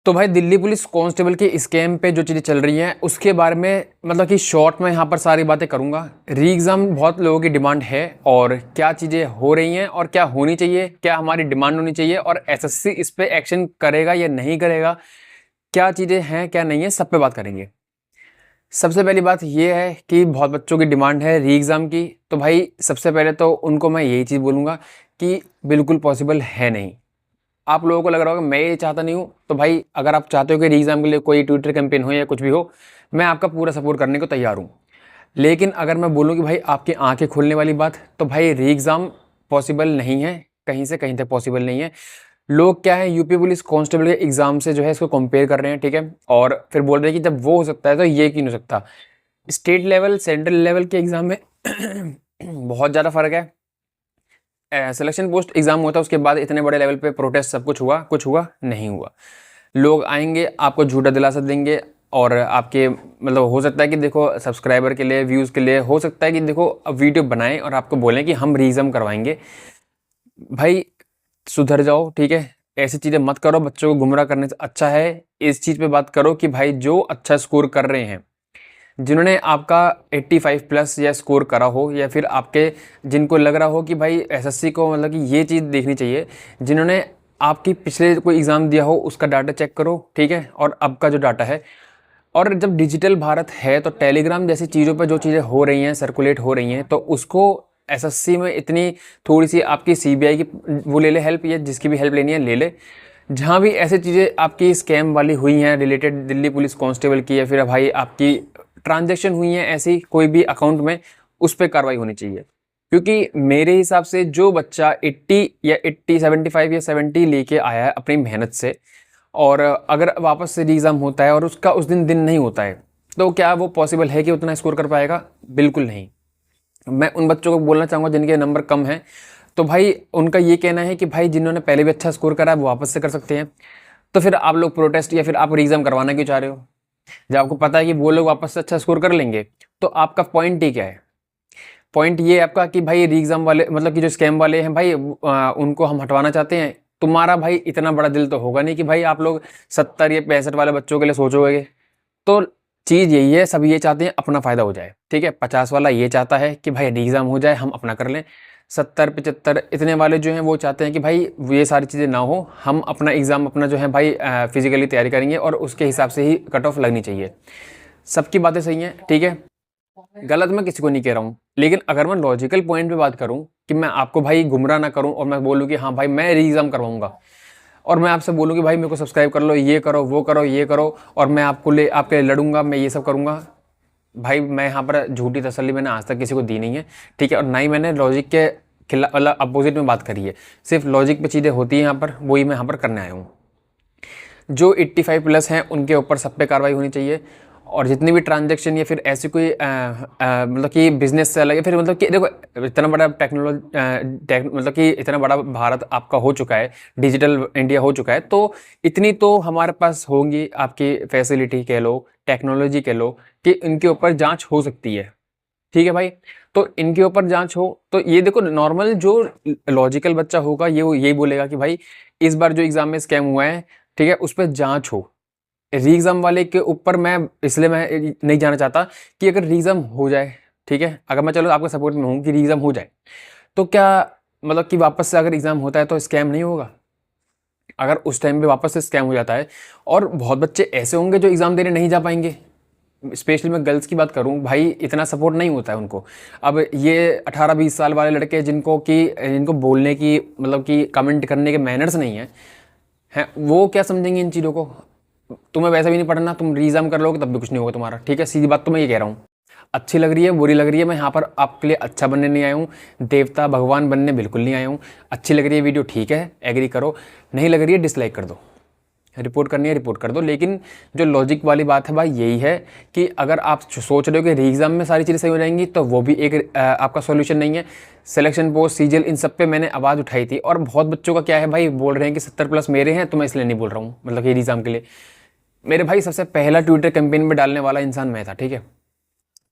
तो भाई Delhi police constable के स्कैम पे जो चीज़ें चल रही हैं उसके बारे में मतलब कि शॉर्ट में यहाँ पर सारी बातें करूँगा। री एग्ज़ाम बहुत लोगों की डिमांड है और क्या चीज़ें हो रही हैं और क्या होनी चाहिए, क्या हमारी डिमांड होनी चाहिए और एसएससी इस पे एक्शन करेगा या नहीं करेगा, क्या चीज़ें हैं क्या नहीं है, सब पे बात करेंगे। सबसे पहली बात ये है कि बहुत बच्चों की डिमांड है री एग्ज़ाम की, तो भाई सबसे पहले तो उनको मैं यही चीज़ बोलूँगा कि बिल्कुल पॉसिबल है नहीं। आप लोगों को लग रहा होगा मैं ये चाहता नहीं हूँ, तो भाई अगर आप चाहते हो कि री एग्ज़ाम के लिए कोई ट्विटर कैंपेन हो या कुछ भी हो, मैं आपका पूरा सपोर्ट करने को तैयार हूँ। लेकिन अगर मैं बोलूँ कि भाई आपकी आंखें खोलने वाली बात, तो भाई री एग्ज़ाम पॉसिबल नहीं है, कहीं से कहीं तक पॉसिबल नहीं है। लोग क्या है यूपी पुलिस कांस्टेबल के एग्ज़ाम से जो है इसको कंपेयर कर रहे हैं, ठीक है, और फिर बोल रहे हैं कि जब वो हो सकता है तो ये क्यों नहीं हो सकता। स्टेट लेवल सेंट्रल लेवल के एग्ज़ाम में बहुत ज़्यादा फ़र्क है। सिलेक्शन पोस्ट एग्ज़ाम होता है, उसके बाद इतने बड़े लेवल पे प्रोटेस्ट सब कुछ हुआ नहीं हुआ। लोग आएंगे आपको झूठा दिलासा देंगे और आपके मतलब हो सकता है कि देखो सब्सक्राइबर के लिए, व्यूज़ के लिए, हो सकता है कि देखो अब वीडियो बनाएं और आपको बोलें कि हम री एग्ज़ाम करवाएंगे। भाई सुधर जाओ, ठीक है, ऐसी चीज़ें मत करो, बच्चों को गुमराह करने से अच्छा है इस चीज़ पे बात करो कि भाई जो अच्छा स्कोर कर रहे हैं, जिन्होंने आपका 85 प्लस या स्कोर करा हो, या फिर आपके जिनको लग रहा हो कि भाई एसएससी को मतलब कि ये चीज़ देखनी चाहिए, जिन्होंने आपकी पिछले कोई एग्ज़ाम दिया हो उसका डाटा चेक करो, ठीक है, और अब का जो डाटा है। और जब डिजिटल भारत है तो टेलीग्राम जैसी चीज़ों पर जो चीज़ें हो रही हैं, सर्कुलेट हो रही हैं, तो उसको एसएससी में इतनी थोड़ी सी आपकी सीबीआई की वो ले ले हेल्प, या जिसकी भी हेल्प लेनी है ले ले। जहाँ भी ऐसी चीज़ें आपकी स्कैम वाली हुई हैं रिलेटेड दिल्ली पुलिस कांस्टेबल की, या फिर भाई आपकी ट्रांजैक्शन हुई हैं ऐसी कोई भी अकाउंट में, उस पर कार्रवाई होनी चाहिए। क्योंकि मेरे हिसाब से जो बच्चा 80 या 75 या 70 लेके आया है अपनी मेहनत से, और अगर वापस से एग्ज़ाम होता है और उसका उस दिन नहीं होता है, तो क्या वो पॉसिबल है कि उतना स्कोर कर पाएगा? बिल्कुल नहीं। मैं उन बच्चों को बोलना चाहूँगा जिनके नंबर कम हैं, तो भाई उनका ये कहना है कि भाई जिन्होंने पहले भी अच्छा स्कोर करा है वो वापस से कर सकते हैं। तो फिर आप लोग प्रोटेस्ट या फिर आप री एग्ज़ाम करवाना क्यों चाह रहे हो? जब आपको पता है कि वो लोग वापस से अच्छा स्कोर कर लेंगे, तो आपका पॉइंट ही क्या है? पॉइंट ये है आपका कि भाई री एग्ज़ाम वाले मतलब कि जो स्कैम वाले हैं भाई, उनको हम हटवाना चाहते हैं। तुम्हारा भाई इतना बड़ा दिल तो होगा नहीं कि भाई आप लोग 70 या 65 वाले बच्चों के लिए सोचोगे। तो चीज़ यही है, सब ये चाहते हैं अपना फ़ायदा हो जाए, ठीक है। 50 वाला ये चाहता है कि भाई री एग्ज़ाम हो जाए, हम अपना कर लें। 70 75 इतने वाले जो हैं वो चाहते हैं कि भाई ये सारी चीज़ें ना हो, हम अपना एग्ज़ाम अपना जो है भाई फिजिकली तैयारी करेंगे और उसके हिसाब से ही कट ऑफ लगनी चाहिए। सबकी बातें सही हैं, ठीक है, गलत मैं किसी को नहीं कह रहा हूँ। लेकिन अगर मैं लॉजिकल पॉइंट पे बात करूँ कि मैं आपको भाई गुमराह ना करूँ और मैं बोलूँ कि हाँ भाई मैं री एग्ज़ाम करवाऊँगा, और मैं आपसे बोलूँ कि भाई मेरे को सब्सक्राइब कर लो, ये करो वो करो ये करो, और मैं आपके लिए लड़ूंगा, मैं ये सब करूँगा, भाई मैं यहाँ पर झूठी तसल्ली मैंने आज तक किसी को दी नहीं है, ठीक है। और ना ही मैंने लॉजिक के खिलाफ मतलब अपोजिट में बात करी है। सिर्फ लॉजिक पे चीज़ें होती हैं यहाँ पर, वही मैं यहाँ पर करने आया हूँ। जो 85 प्लस हैं उनके ऊपर सब पे कार्रवाई होनी चाहिए। और जितनी भी ट्रांजैक्शन या फिर ऐसी कोई मतलब कि बिजनेस से अलग, या फिर मतलब कि देखो इतना बड़ा मतलब कि इतना बड़ा भारत आपका हो चुका है, डिजिटल इंडिया हो चुका है, तो इतनी तो हमारे पास होंगी आपकी फैसिलिटी कह लो, टेक्नोलॉजी कह लो, कि इनके ऊपर जांच हो सकती है, ठीक है भाई। तो इनके ऊपर जांच हो तो ये देखो नॉर्मल जो लॉजिकल बच्चा होगा ये यही बोलेगा कि भाई इस बार जो एग्जाम में स्कैम हुआ है, ठीक है, उस पर जांच हो। री एग्जाम वाले के ऊपर मैं इसलिए मैं नहीं जाना चाहता कि अगर री एग्जाम हो जाए, ठीक है, अगर मैं चलो आपके सपोर्ट में हूँ कि री एग्जाम हो जाए, तो क्या मतलब कि वापस से अगर एग्जाम होता है तो स्कैम नहीं होगा? अगर उस टाइम पे वापस से स्कैम हो जाता है, और बहुत बच्चे ऐसे होंगे जो एग्जाम देने नहीं जा पाएंगे, स्पेशली मैं गर्ल्स की बात करूं, भाई इतना सपोर्ट नहीं होता है उनको। अब ये 18-20 साल वाले लड़के जिनको बोलने की मतलब कि कमेंट करने के मैनर्स नहीं हैं, वो क्या समझेंगे इन चीज़ों को? तुम्हें वैसा भी नहीं पढ़ना, तुम री एग्जाम कर लोगे तब भी कुछ नहीं होगा तुम्हारा, ठीक है, सीधी बात तो मैं ये कह रहा हूँ। अच्छी लग रही है बुरी लग रही है, मैं यहाँ पर आपके लिए अच्छा बनने नहीं आया हूँ, देवता भगवान बनने बिल्कुल नहीं आया हूँ। अच्छी लग रही है वीडियो, ठीक है, एग्री करो, नहीं लग रही है डिसलाइक कर दो, रिपोर्ट करनी है रिपोर्ट कर दो। लेकिन जो लॉजिक वाली बात है भाई यही है कि अगर आप सोच रहे हो कि री एग्जाम में सारी चीज़ें सही हो जाएंगी, तो वो भी एक आपका सॉल्यूशन नहीं है। सिलेक्शन पोस्ट, सीजीएल, इन सब पे मैंने आवाज़ उठाई थी, और बहुत बच्चों का क्या है भाई, बोल रहे हैं कि 70 प्लस मेरे हैं, तो मैं इसलिए नहीं बोल रहा हूँ मतलब कि री एग्जाम के लिए। मेरे भाई सबसे पहला ट्विटर कैंपेन में डालने वाला इंसान मैं था, ठीक है।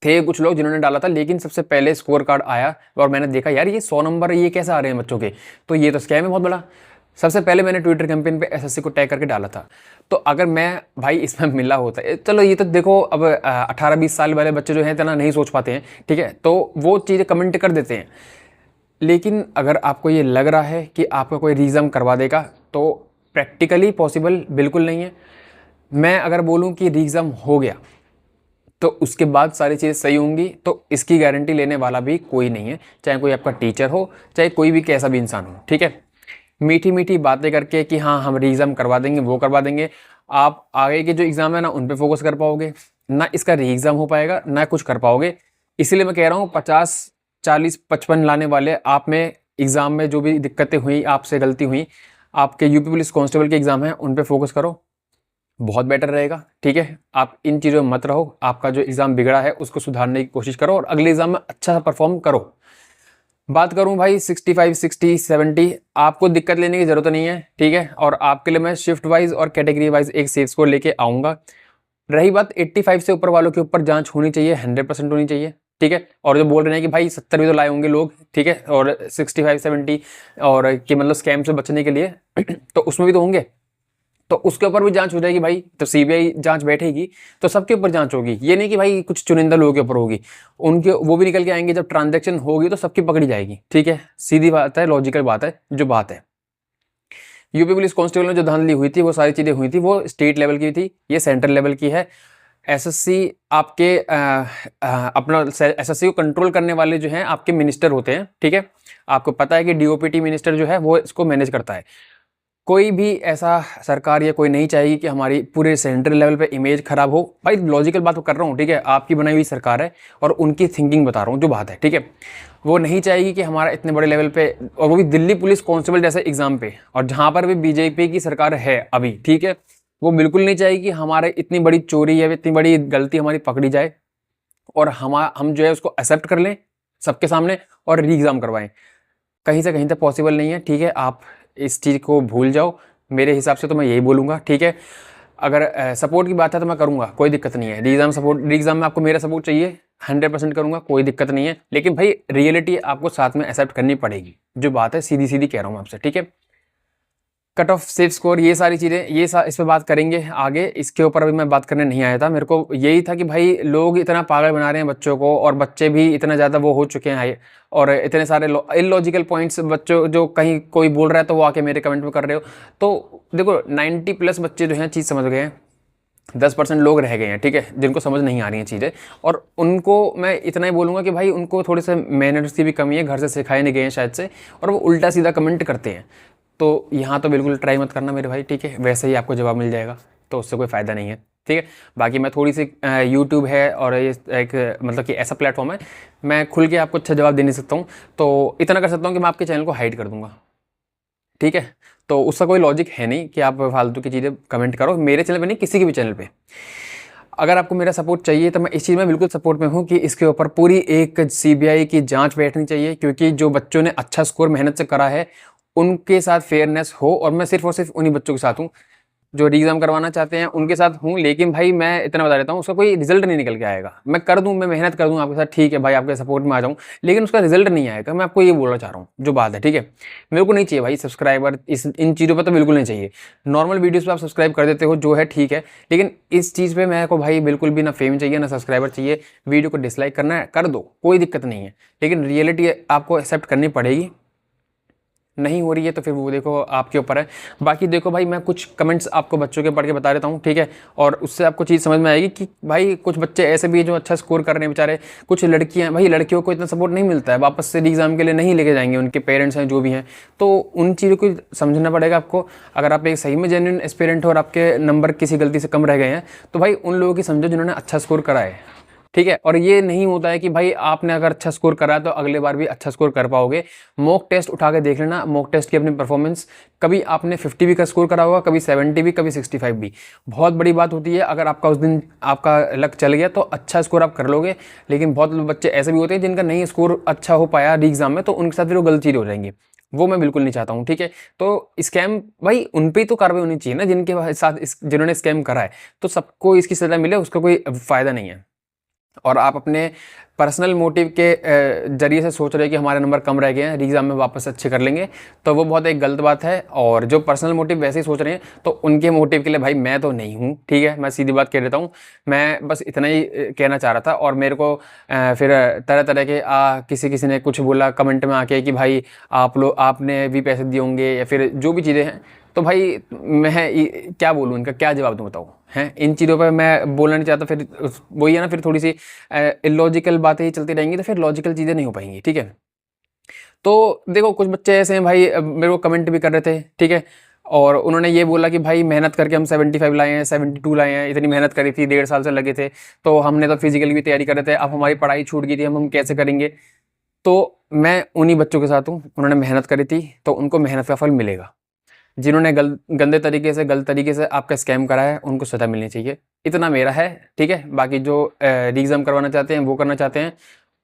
थे कुछ लोग जिन्होंने डाला था, लेकिन सबसे पहले स्कोर कार्ड आया और मैंने देखा यार ये 100 नंबर ये कैसे आ रहे हैं बच्चों के, तो ये तो स्कैम है बहुत बड़ा। सबसे पहले मैंने ट्विटर कैंपेन पे एसएससी को टैग करके डाला था। तो अगर मैं भाई इसमें मिला होता है, चलो ये तो देखो अब 18-20 साल वाले बच्चे जो हैं इतना नहीं सोच पाते हैं, ठीक है, तो वो चीज़ें कमेंट कर देते हैं। लेकिन अगर आपको ये लग रहा है कि आपका कोई रीज़म करवा देगा, तो प्रैक्टिकली पॉसिबल बिल्कुल नहीं है। मैं अगर बोलूँ कि रीज़म हो गया तो उसके बाद सारी चीज़ें सही होंगी, तो इसकी गारंटी लेने वाला भी कोई नहीं है, चाहे कोई आपका टीचर हो, चाहे कोई भी कैसा भी इंसान हो, ठीक है। मीठी मीठी बातें करके कि हाँ हम रीएग्जाम करवा देंगे, वो करवा देंगे, आप आगे के जो एग्ज़ाम है ना उन पे फोकस कर पाओगे ना, इसका रीएग्जाम हो पाएगा ना कुछ कर पाओगे। इसीलिए मैं कह रहा हूँ 50, 40, 55 लाने वाले आप में एग्ज़ाम में जो भी दिक्कतें हुई, आपसे गलती हुई, आपके यूपी पुलिस कांस्टेबल के एग्ज़ाम है उन पे फोकस करो, बहुत बेटर रहेगा, ठीक है। आप इन चीज़ों में मत रहो, आपका जो एग्ज़ाम बिगड़ा है उसको सुधारने की कोशिश करो और अगले एग्ज़ाम में अच्छा परफॉर्म करो। बात करूं भाई 65, 60, 70, आपको दिक्कत लेने की ज़रूरत नहीं है, ठीक है। और आपके लिए मैं शिफ्ट वाइज और कैटेगरी वाइज एक सेफ स्कोर लेके आऊँगा। रही बात 85 से ऊपर वालों के ऊपर जांच होनी चाहिए, 100% होनी चाहिए, ठीक है। और जो बोल रहे हैं कि भाई 70 भी तो लाए होंगे लोग, ठीक है, और 65, 70 और कि मतलब स्कैम से बचने के लिए तो उसमें भी तो होंगे, तो उसके ऊपर भी जांच हो जाएगी भाई। तो सीबीआई जांच बैठेगी तो सबके ऊपर जांच होगी, ये नहीं कि भाई कुछ चुनिंदा लोगों के ऊपर होगी, उनके वो भी निकल के आएंगे। जब ट्रांजैक्शन होगी तो सबकी पकड़ी जाएगी, ठीक है, सीधी बात है, लॉजिकल बात है जो बात है। यूपी पुलिस कांस्टेबल में जो धांधली हुई थी, वो सारी चीज़ें हुई थी, वो स्टेट लेवल की थी, ये सेंट्रल लेवल की है। एसएससी आपके अपना एसएससी को कंट्रोल करने वाले जो हैं आपके मिनिस्टर होते हैं, ठीक है। आपको पता है कि डीओपीटी मिनिस्टर जो है वो इसको मैनेज करता है। कोई भी ऐसा सरकार या कोई नहीं चाहेगी कि हमारी पूरे सेंट्रल लेवल पे इमेज खराब हो। भाई लॉजिकल बात तो कर रहा हूँ, ठीक है, आपकी बनाई हुई सरकार है और उनकी थिंकिंग बता रहा हूँ जो बात है, ठीक है। वो नहीं चाहेगी कि हमारा इतने बड़े लेवल पे, और वो भी दिल्ली पुलिस कांस्टेबल जैसे एग्जाम पे, और जहाँ पर भी बीजेपी की सरकार है अभी, ठीक है, वो बिल्कुल नहीं चाहेगी कि हमारे इतनी बड़ी चोरी या इतनी बड़ी गलती हमारी पकड़ी जाए और हम जो है उसको एक्सेप्ट कर लें सबके सामने और री एग्ज़ाम करवाएं। कहीं से कहीं तक पॉसिबल नहीं है, ठीक है। आप इस चीज़ को भूल जाओ, मेरे हिसाब से तो मैं यही बोलूँगा, ठीक है। अगर सपोर्ट की बात है तो मैं करूँगा, कोई दिक्कत नहीं है। री एग्ज़ाम में आपको मेरा सपोर्ट चाहिए, 100% करूँगा, कोई दिक्कत नहीं है। लेकिन भाई रियलिटी आपको साथ में एक्सेप्ट करनी पड़ेगी, जो बात है सीधी सीधी कह रहा हूँ आपसे, ठीक है। कट ऑफ, सेफ स्कोर, ये सारी चीज़ें, इस पर बात करेंगे आगे। इसके ऊपर अभी मैं बात करने नहीं आया था, मेरे को यही था कि भाई लोग इतना पागल बना रहे हैं बच्चों को, और बच्चे भी इतना ज़्यादा वो हो चुके हैं हाई, और इतने सारे इलॉजिकल पॉइंट्स बच्चों जो कहीं कोई बोल रहा है तो वो आके मेरे कमेंट में कर रहे हो। तो देखो 90+ बच्चे जो हैं चीज़ समझ गए हैं, 10% लोग रह गए हैं, ठीक है, जिनको समझ नहीं आ रही हैं चीज़ें। और उनको मैं इतना ही बोलूँगा कि भाई उनको थोड़े से मैनर्स की भी कमी है, घर से सिखाए नहीं गए हैं शायद से, और वो उल्टा सीधा कमेंट करते हैं। तो यहाँ तो बिल्कुल ट्राई मत करना मेरे भाई, ठीक है, वैसे ही आपको जवाब मिल जाएगा, तो उससे कोई फ़ायदा नहीं है, ठीक है। बाकी मैं थोड़ी सी यूट्यूब है और ये एक मतलब कि ऐसा प्लेटफॉर्म है, मैं खुल के आपको अच्छा जवाब दे नहीं सकता हूँ, तो इतना कर सकता हूँ कि मैं आपके चैनल को हाइड कर दूँगा, ठीक है। तो उसका कोई लॉजिक है नहीं कि आप फालतू की चीज़ें कमेंट करो मेरे चैनल पे, नहीं किसी के भी चैनल पे। अगर आपको मेरा सपोर्ट चाहिए तो मैं इस चीज़ में बिल्कुल सपोर्ट में हूँ कि इसके ऊपर पूरी एक सीबीआई की जांच बैठनी चाहिए, क्योंकि जो बच्चों ने अच्छा स्कोर मेहनत से करा है उनके साथ फेयरनेस हो, और मैं सिर्फ और सिर्फ उन्हीं बच्चों के साथ हूँ जो एग्जाम करवाना चाहते हैं, उनके साथ हूँ। लेकिन भाई मैं इतना बता देता हूँ, उसका कोई रिजल्ट नहीं निकल के आएगा। मैं कर दूँ, मैं मेहनत कर दूँ आपके साथ, ठीक है भाई, आपके सपोर्ट में आ जाऊँ, लेकिन उसका रिजल्ट नहीं आएगा। मैं आपको ये बोलना चाह रहा हूँ जो बात है, ठीक है। मेरे को नहीं चाहिए भाई सब्सक्राइबर, इन चीज़ों पर तो बिल्कुल नहीं चाहिए। नॉर्मल वीडियोज़ पर आप सब्सक्राइब कर देते हो जो है, ठीक है, लेकिन इस चीज़ पर मेरे को भाई बिल्कुल भी ना फेम चाहिए ना सब्सक्राइबर चाहिए। वीडियो को डिसलाइक करना है कर दो, कोई दिक्कत नहीं है, लेकिन रियलिटी आपको एक्सेप्ट करनी पड़ेगी। नहीं हो रही है तो फिर वो देखो आपके ऊपर है। बाकी देखो भाई, मैं कुछ कमेंट्स आपको बच्चों के पढ़ के बता देता हूँ, ठीक है, और उससे आपको चीज़ समझ में आएगी कि भाई कुछ बच्चे ऐसे भी हैं जो अच्छा स्कोर कर रहे हैं बेचारे। कुछ लड़कियाँ, भाई लड़कियों को इतना सपोर्ट नहीं मिलता है, वापस से एग्ज़ाम के लिए नहीं लेके जाएंगे, उनके पेरेंट्स हैं जो भी हैं, तो उन चीज़ों को समझना पड़ेगा आपको। अगर आप एक सही में जेन्युइन एस्पिरेंट हो और आपके नंबर किसी गलती से कम रह गए हैं, तो भाई उन लोगों की समझो जिन्होंने अच्छा स्कोर करा है, ठीक है। और ये नहीं होता है कि भाई आपने अगर अच्छा स्कोर करा तो अगले बार भी अच्छा स्कोर कर पाओगे। मॉक टेस्ट उठा के देख लेना, मॉक टेस्ट की अपनी परफॉर्मेंस, कभी आपने 50 भी का स्कोर करा होगा, कभी 70 भी, कभी 65 भी। बहुत बड़ी बात होती है अगर आपका उस दिन आपका लक चल गया तो अच्छा स्कोर आप कर लोगे, लेकिन बहुत बच्चे ऐसे भी होते हैं जिनका नहीं स्कोर अच्छा हो पाया री एग्जाम में, तो उनके साथ फिर वो गलत चीज़ हो जाएंगी। वो मैं बिल्कुल नहीं चाहता हूँ, ठीक है। तो स्कैम भाई उन पे तो कार्रवाई होनी चाहिए ना जिनके साथ जिन्होंने स्कैम करा है, तो सबको इसकी सजा मिले, उसका कोई फ़ायदा नहीं है। और आप अपने पर्सनल मोटिव के जरिए से सोच रहे हैं कि हमारे नंबर कम रह गए हैं, एग्ज़ाम में वापस अच्छे कर लेंगे, तो वो बहुत एक गलत बात है। और जो पर्सनल मोटिव वैसे ही सोच रहे हैं तो उनके मोटिव के लिए भाई मैं तो नहीं हूँ, ठीक है, मैं सीधी बात कह देता हूँ। मैं बस इतना ही कहना चाह रहा था। और मेरे को फिर तरह तरह के किसी किसी ने कुछ बोला कमेंट में आके कि भाई आपने भी पैसे दिए होंगे या फिर जो भी चीज़ें हैं, तो भाई मैं क्या बोलूँ, इनका क्या जवाब दूँ बताओ हैं। इन चीज़ों पर मैं बोलना नहीं चाहता, फिर वही है ना, फिर थोड़ी सी इलॉजिकल बातें ही चलती रहेंगी तो फिर लॉजिकल चीज़ें नहीं हो पाएंगी, ठीक है। तो देखो कुछ बच्चे ऐसे हैं भाई, मेरे को कमेंट भी कर रहे थे, ठीक है, और उन्होंने ये बोला कि भाई मेहनत करके हम 75 लाए हैं, 72 लाए हैं, इतनी मेहनत करी थी, 1.5 साल से लगे थे, तो हमने तो फिजिकल भी तैयारी कर रहे थे, अब हमारी पढ़ाई छूट गई थी, हम कैसे करेंगे। तो मैं उन्हीं बच्चों के साथ हूँ, उन्होंने मेहनत करी थी तो उनको मेहनत का फल मिलेगा। जिन्होंने गंदे तरीके से गलत तरीके से आपका स्कैम करा है उनको सज़ा मिलनी चाहिए, इतना मेरा है, ठीक है। बाकी जो एग्ज़ाम करवाना चाहते हैं वो करना चाहते हैं,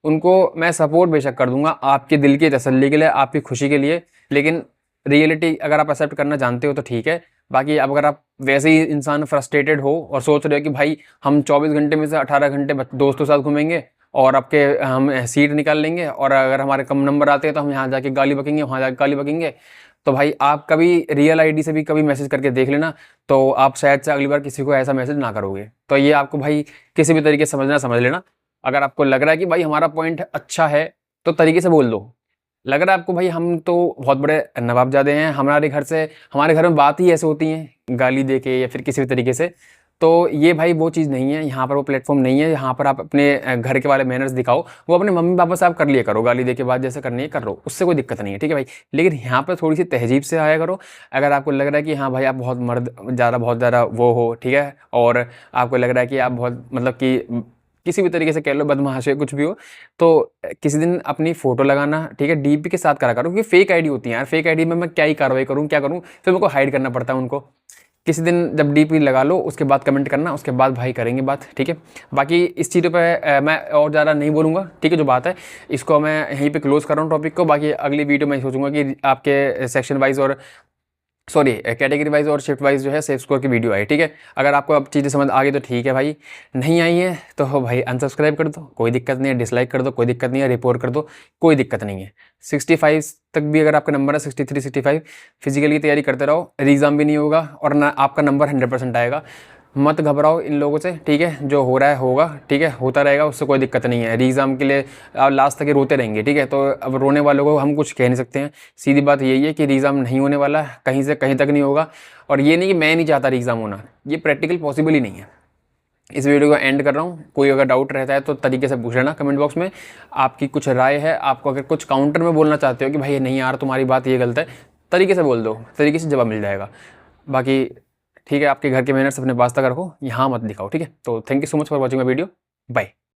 उनको मैं सपोर्ट बेशक कर दूंगा आपके दिल की तसल्ली के लिए, आपकी खुशी के लिए। लेकिन रियलिटी अगर आप एक्सेप्ट करना जानते हो तो ठीक है। बाकी अब अगर आप वैसे ही इंसान फ्रस्ट्रेटेड हो और सोच रहे हो कि भाई हम 24 घंटे में से 18 घंटे दोस्तों के साथ घूमेंगे और आपके हम सीट निकाल लेंगे, और अगर हमारे कम नंबर आते हैं तो हम यहाँ जाके गाली बकेंगे, वहाँ जाके गाली बकेंगे, तो भाई आप कभी रियल आईडी से भी कभी मैसेज करके देख लेना, तो आप शायद से अगली बार किसी को ऐसा मैसेज ना करोगे। तो ये आपको भाई किसी भी तरीके से समझना समझ लेना। अगर आपको लग रहा है कि भाई हमारा पॉइंट अच्छा है तो तरीके से बोल दो। लग रहा है आपको भाई हम तो बहुत बड़े नवाबजादे हैं, हमारे घर में बात ही ऐसे होती हैं गाली दे के या फिर किसी भी तरीके से, तो ये भाई वो चीज़ नहीं है, यहाँ पर वो प्लेटफॉर्म नहीं है। यहाँ पर आप अपने घर के वाले मैनर्स दिखाओ, वो अपने मम्मी पापा से आप कर लिया करो, गाली दे के बाद जैसे करनी है कर लो, उससे कोई दिक्कत नहीं है, ठीक है भाई। लेकिन यहाँ पर थोड़ी सी तहजीब से आया करो। अगर आपको लग रहा है कि हाँ भाई आप बहुत ज़्यादा वो हो, ठीक है, और आपको लग रहा है कि आप बहुत मतलब कि किसी भी तरीके से कह लो बदमाश है कुछ भी हो, तो किसी दिन अपनी फ़ोटो लगाना, ठीक है, डीपी के साथ करा करो, क्योंकि फेक आईडी होती है यार। फेक आईडी में मैं क्या ही कार्रवाई करूँ, क्या करूँ, फिर मेरे को हाइड करना पड़ता है उनको। किसी दिन जब डीपी लगा लो उसके बाद कमेंट करना, उसके बाद भाई करेंगे बात, ठीक है। बाकी इस चीज़ों पे मैं और ज़्यादा नहीं बोलूँगा, ठीक है। जो बात है इसको मैं यहीं पे क्लोज़ कर रहा हूँ टॉपिक को। बाकी अगली वीडियो में सोचूंगा कि आपके सेक्शन वाइज और सॉरी कैटेगरी वाइज और शिफ्ट वाइज जो है सेफ स्कोर की वीडियो आई, ठीक है। अगर आपको अब चीज़ें समझ आ गई तो ठीक है भाई, नहीं आई है तो हो भाई अनसब्सक्राइब कर दो, कोई दिक्कत नहीं है, डिसलाइक कर दो, कोई दिक्कत नहीं है, रिपोर्ट कर दो, कोई दिक्कत नहीं है। 65 तक भी अगर आपका नंबर है, 63 65, फिजिकल की तैयारी करते रहो, एग्ज़ाम भी नहीं होगा और ना आपका नंबर 100% आएगा। मत घबराओ इन लोगों से, ठीक है, जो हो रहा है होगा, ठीक है, होता रहेगा, उससे कोई दिक्कत नहीं है। एग्ज़ाम के लिए आप लास्ट तक ही रोते रहेंगे, ठीक है, तो अब रोने वालों को हम कुछ कह नहीं सकते हैं। सीधी बात यही है कि एग्ज़ाम नहीं होने वाला है, कहीं से कहीं तक नहीं होगा। और ये नहीं कि मैं नहीं चाहता एग्ज़ाम होना, ये प्रैक्टिकल पॉसिबल ही नहीं है। इस वीडियो को एंड कर रहा हूँ। कोई अगर डाउट रहता है तो तरीके से पूछ लेना कमेंट बॉक्स में, आपकी कुछ राय है, आपको अगर कुछ काउंटर में बोलना चाहते हो कि भाई नहीं यार तुम्हारी बात ये गलत है, तरीके से बोल दो, तरीके से जवाब मिल जाएगा। बाकी ठीक है, आपके घर के मैनर्स अपने पास तक रखो, यहाँ मत दिखाओ, ठीक है। तो thank you so much for watching my video, bye.